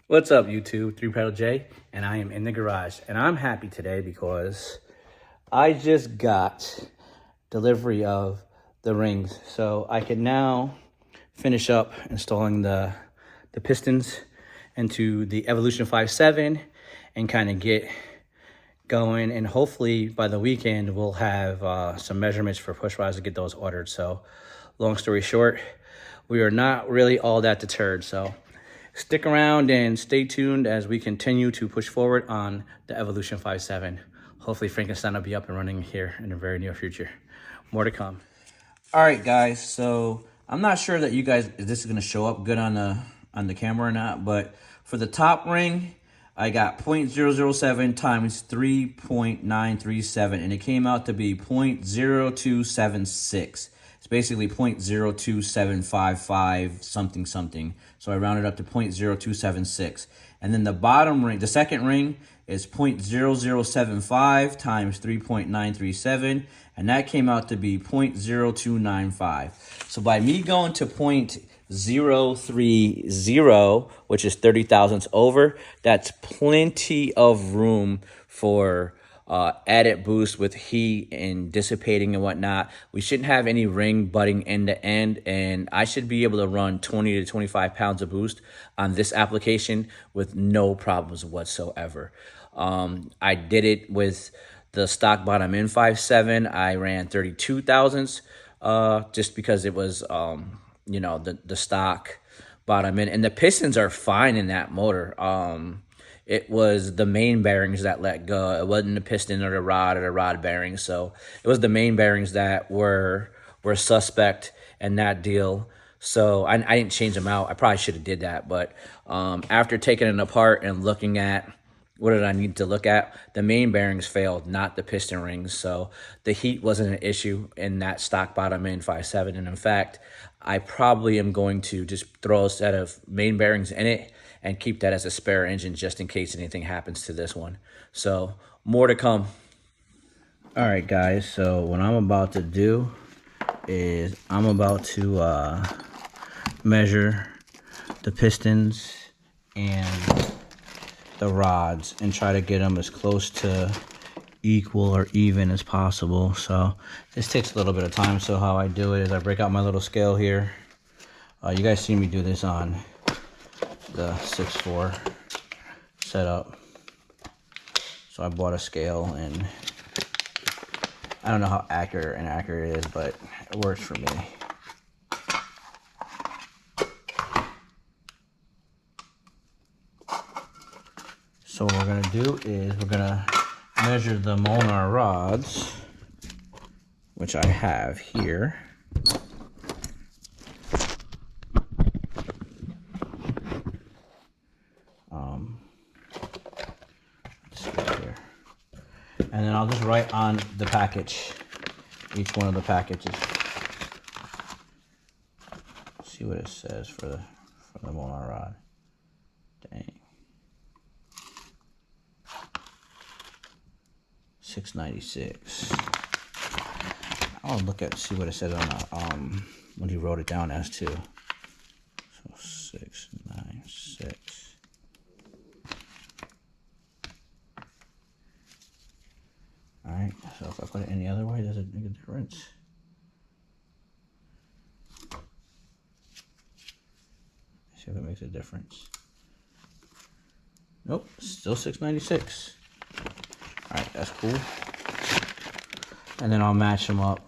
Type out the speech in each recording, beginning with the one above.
What's up, YouTube? 3 Pedal J, and I am in the garage. And I'm happy today because I just got delivery of the rings. So I can now finish up installing the pistons into the Evolution 5.7 and kind of get going. And hopefully by the weekend, we'll have some measurements for push rods to get those ordered. So long story short, we are not really all that deterred. So stick around and stay tuned as we continue to push forward on the Evolution 5.7. Hopefully Frankenstein will be up and running here in the very near future. More to come. All right, guys. So I'm not sure that you guys, if this is going to show up good on the camera or not, but for the top ring, I got 0.007 times 3.937, and it came out to be 0.0276. It's basically 0.02755 something something. So I rounded up to 0.0276. And then the bottom ring, the second ring, is 0.0075 times 3.937, and that came out to be 0.0295. So by me going to 0.030, which is 30 thousandths over, that's plenty of room for added boost with heat and dissipating and whatnot. We shouldn't have any ring butting end to end, and I should be able to run 20 to 25 pounds of boost on this application with no problems whatsoever. I did it with the stock bottom in 5.7. I ran 32 thousandths just because it was you know, the stock bottom in, and the pistons are fine in that motor. It was the main bearings that let go. It wasn't the piston or the rod bearings. So it was the main bearings that were suspect in that deal. So I didn't change them out. I probably should have did that. But after taking it apart and looking at what did I need to look at, the main bearings failed, not the piston rings. So the heat wasn't an issue in that stock bottom in 5.7. And in fact, I probably am going to just throw a set of main bearings in it and keep that as a spare engine just in case anything happens to this one. So more to come. All right, guys, so what I'm about to do is I'm about to measure the pistons and the rods and try to get them as close to equal or even as possible. So this takes a little bit of time. So how I do it is I break out my little scale here. You guys see me do this on the 6.4 setup. So I bought a scale, and I don't know how accurate or inaccurate it is, but it works for me. So what we're gonna do is we're gonna measure the Molnar rods, which I have here. And then I'll just write on the package, each one of the packages. See what it says for the Molnar rod. Dang. 696. I'll look at see what it says on the when he wrote it down as too. So 696. All right. So if I put it any other way, does it make a difference? See if it makes a difference. Nope. Still 696. All right, that's cool. And then I'll match them up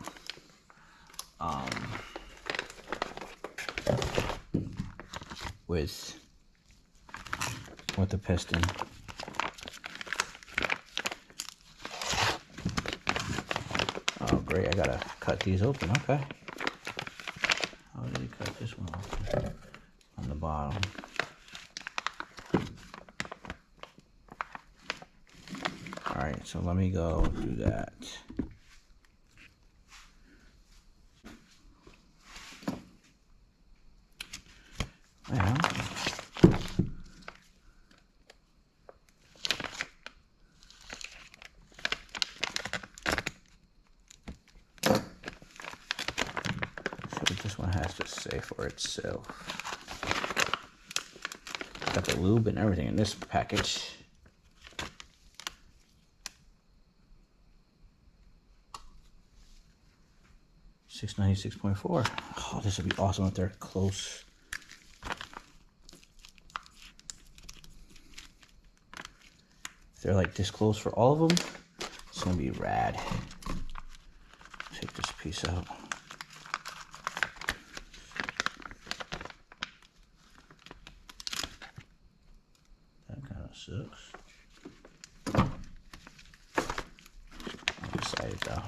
with the piston. Oh, great! I gotta cut these open. Okay. How did he cut this one off? On the bottom. All right, so let me go do that. Well, see what this one has to say for itself. Got the lube and everything in this package. $696.4. Oh, this would be awesome if they're close. If they're like this close for all of them, it's gonna be rad. Take this piece out. That kind of sucks. I'm excited though.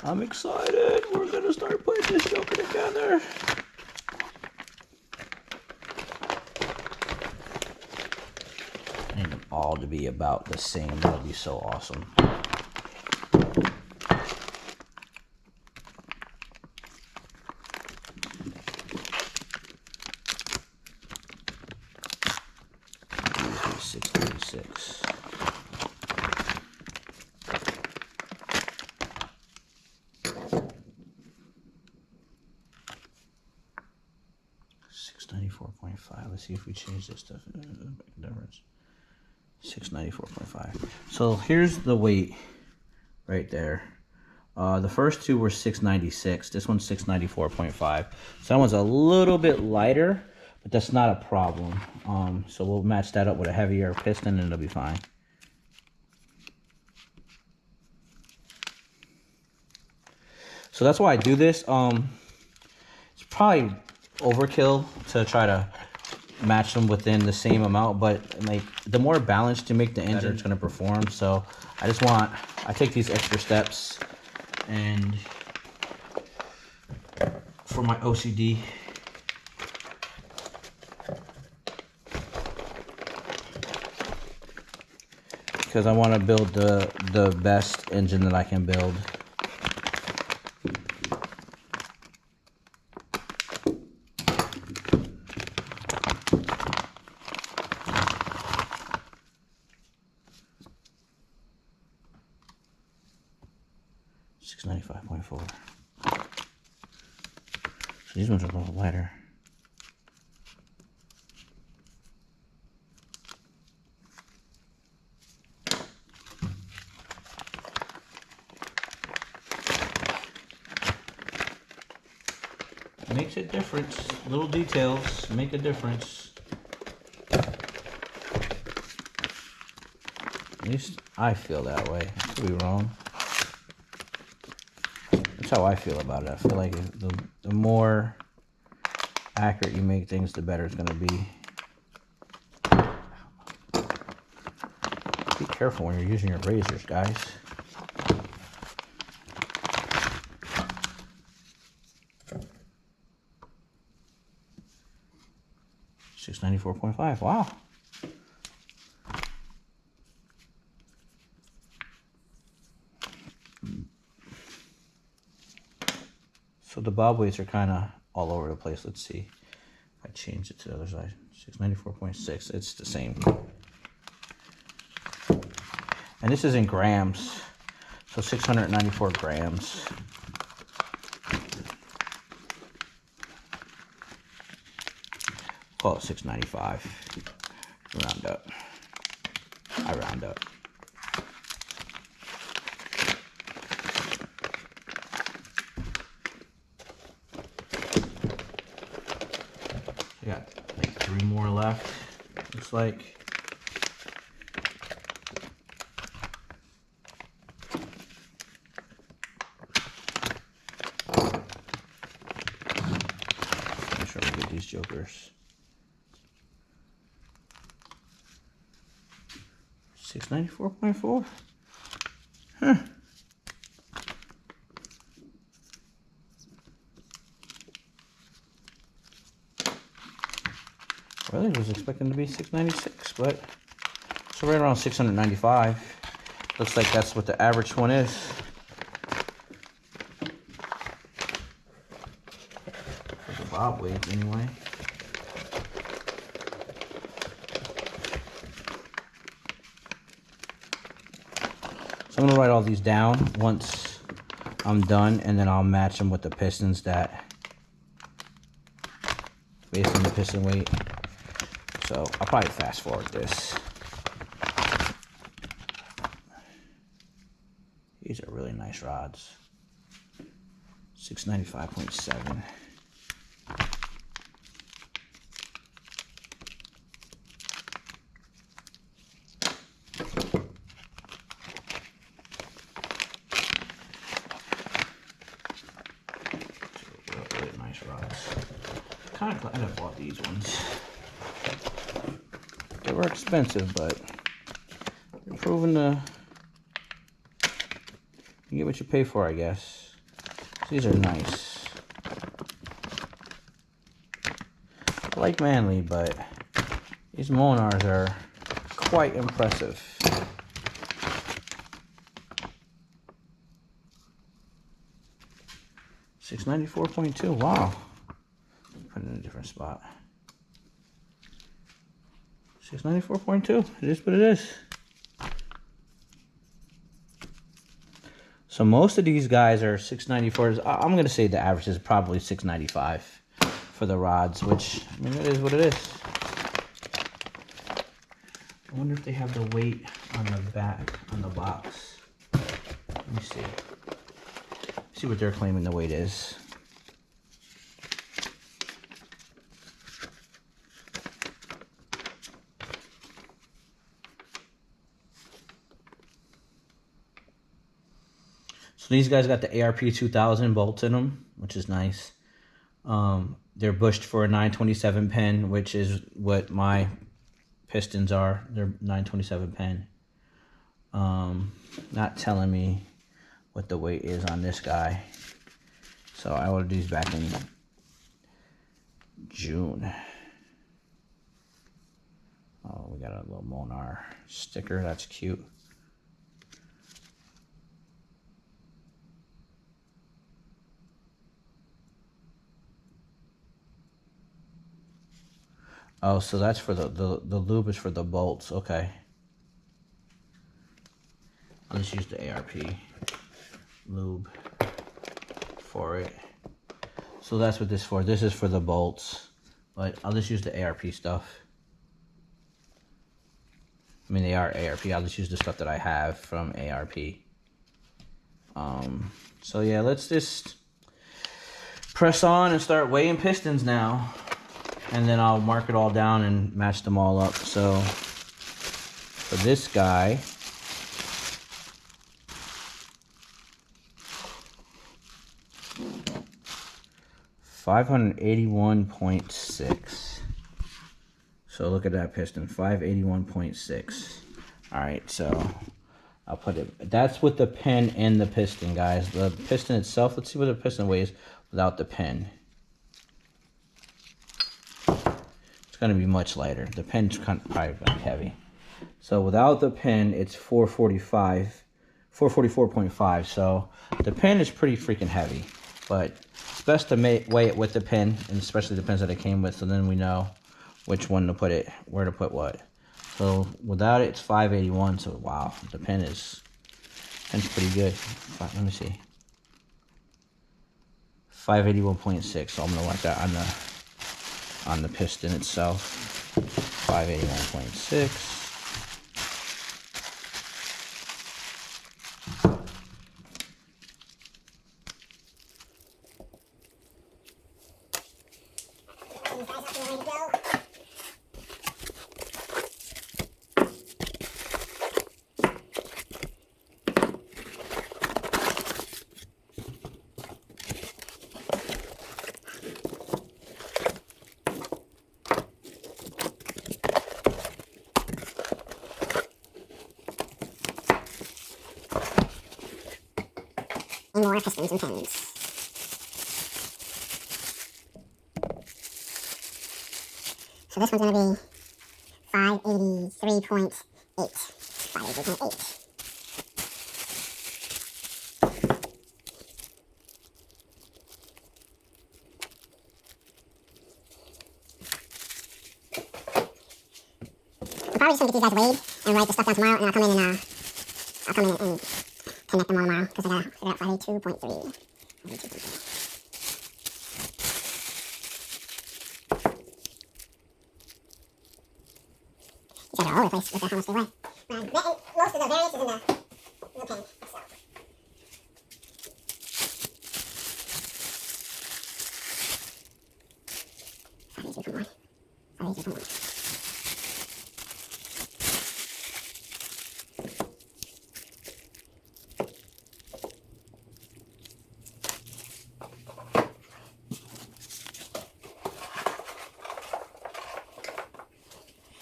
I'm excited. We're gonna start putting this Joker together. I need them all to be about the same. That would be so awesome. Usually 636. $694.5. Let's see if we change this stuff. Make a difference. $694.5. So here's the weight right there. The first two were $696. This one's $694.5. So that one's a little bit lighter, but that's not a problem. So we'll match that up with a heavier piston and it'll be fine. So that's why I do this. It's probably overkill to try to match them within the same amount, but like the more balanced you make the engine, it's going to perform. So I take these extra steps, and for my OCD, because I want to build the best engine that I can build. $695.4. So these ones are a little lighter. Makes a difference. Little details make a difference. At least I feel that way. I could be wrong. That's how I feel about it. I feel like the more accurate you make things, the better it's going to be. Be careful when you're using your razors, guys. $694.5. Wow. So the bob weights are kind of all over the place. Let's see. I changed it to the other side. 694.6. It's the same. And this is in grams. So 694 grams. Call it 695. Round up. I round up. I got like 3 more left. Looks like. Make sure we get these jokers. 694.4. Huh. Really, I was expecting to be 696, but it's right around 695. Looks like that's what the average one is. For the bob weight, anyway. So I'm gonna write all these down once I'm done, and then I'll match them with the pistons that, based on the piston weight. So I'll probably fast forward this. These are really nice rods. 695.7. Really nice rods. Kind of glad I bought these ones. They were expensive, but they're proven to. You get what you pay for, I guess. These are nice. I like Manly, but these Monars are quite impressive. $694.2. Wow. Put it in a different spot. 694.2. It is what it is. So most of these guys are 694s. I'm going to say the average is probably 695 for the rods, which, I mean, it is what it is. I wonder if they have the weight on the back, on the box. Let me see. See what they're claiming the weight is. So these guys got the ARP 2000 bolts in them, which is nice. They're bushed for a 927 pin, which is what my pistons are. They're 927 pin. Not telling me what the weight is on this guy. So I ordered these back in June. Oh, we got a little Monar sticker. That's cute. Oh, so that's for the lube is for the bolts. Okay. I'll just use the ARP lube for it. So that's what this is for. This is for the bolts, but I'll just use the ARP stuff. I mean, they are ARP. I'll just use the stuff that I have from ARP. So yeah, let's just press on and start weighing pistons now. And then I'll mark it all down and match them all up. So for this guy, $581.6. So look at that piston, 581.6. All right, so I'll put it. That's with the pin and the piston, guys. The piston itself. Let's see what the piston weighs without the pin. It's going to be much lighter. The pin's probably going to be heavy. So without the pin, it's 444.5. So the pin is pretty freaking heavy, but it's best to weigh it with the pin, and especially the pins that it came with, so then we know which one to put it, where to put what. So without it, it's 581. So wow, the pin's pretty good. Let me see. 581.6. So I'm going to mark that on the piston itself. 581.6. More pistons and pins. So this one's going to be 583.8. 583.8. I'm probably just going to get these guys weighed and write the stuff down tomorrow, and I'll come in and connect them all tomorrow, because I got 582.3. 582.3. they're all over the place with how much they weigh. Most of the variance is in the pin. So.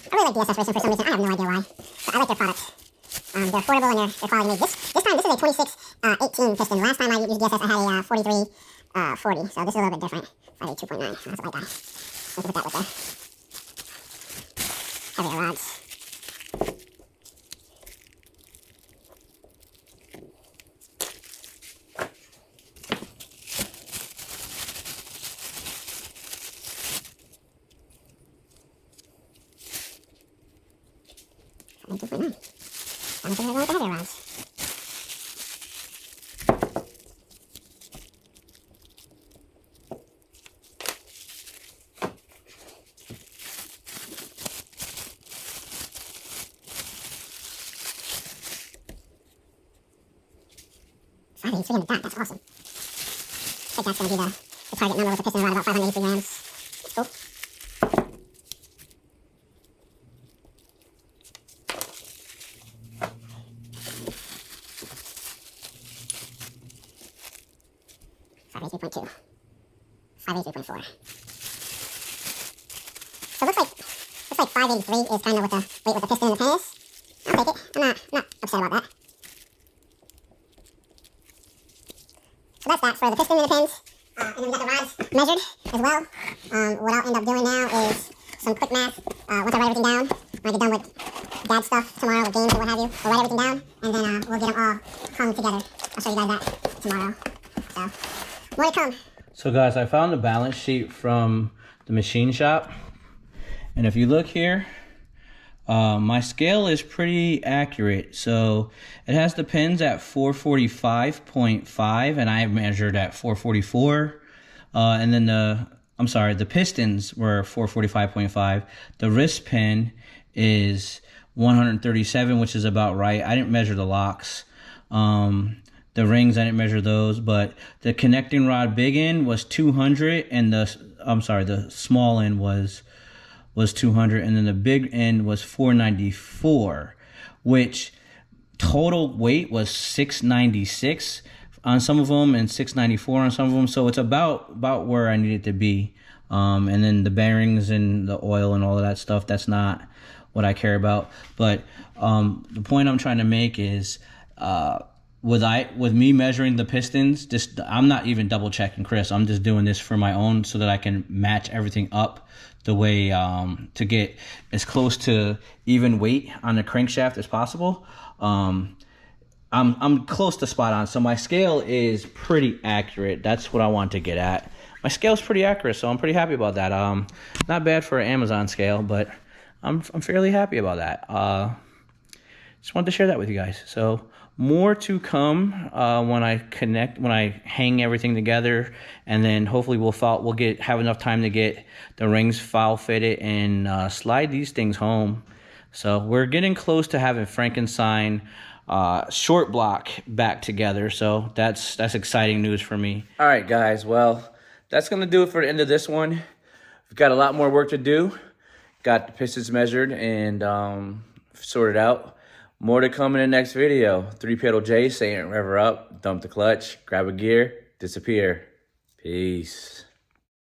I really like DSS Racing for some reason. I have no idea why. But I like their products. They're affordable and they're quality made. This time, this is a 2618 piston. Last time I used DSS, I had a 4340. So this is a little bit different. 582.9. That's a light guy. Let's put that with the heavier rods. I'm thinking they're going with the heavier rods. Five 83 on the dot, that's awesome. I think that's going to be the target number with the piston rod, about 583 grams. That's cool. .2, 583.4. So it looks like 583 is kind of what the weight with the piston and the pin is. I'll take it. I'm not upset about that. So that's that for the piston and the pins. And then we got the rods measured as well. What I'll end up doing now is some quick math. Once I write everything down, when I get done with dad stuff tomorrow, with games or what have you, we'll write everything down, and then we'll get them all hung together. I'll show you guys that tomorrow. So, more to come. So guys, I found the balance sheet from the machine shop. And if you look here, my scale is pretty accurate. So it has the pins at 445.5 and I measured at 444. And then the pistons were 445.5. The wrist pin is 137, which is about right. I didn't measure the locks. The rings, I didn't measure those, but the connecting rod big end was 200 and the small end was 200, and then the big end was 494, which total weight was 696 on some of them and 694 on some of them. So it's about where I need it to be. And then the bearings and the oil and all of that stuff, that's not what I care about. But the point I'm trying to make is with me measuring the pistons, I'm not even double checking Chris. I'm just doing this for my own so that I can match everything up the way to get as close to even weight on the crankshaft as possible. I'm close to spot on, so my scale is pretty accurate. That's what I want to get at. My scale is pretty accurate, so I'm pretty happy about that. Not bad for an Amazon scale, but I'm fairly happy about that. Just wanted to share that with you guys. So more to come when I hang everything together, and then hopefully we'll have enough time to get the rings foul fitted and slide these things home. So we're getting close to having Frankenstein short block back together. So that's exciting news for me. All right, guys. Well, that's gonna do it for the end of this one. We've got a lot more work to do. Got the pistons measured and sorted out. More to come in the next video. 3-pedal J saying rev her up, dump the clutch, grab a gear, disappear. Peace.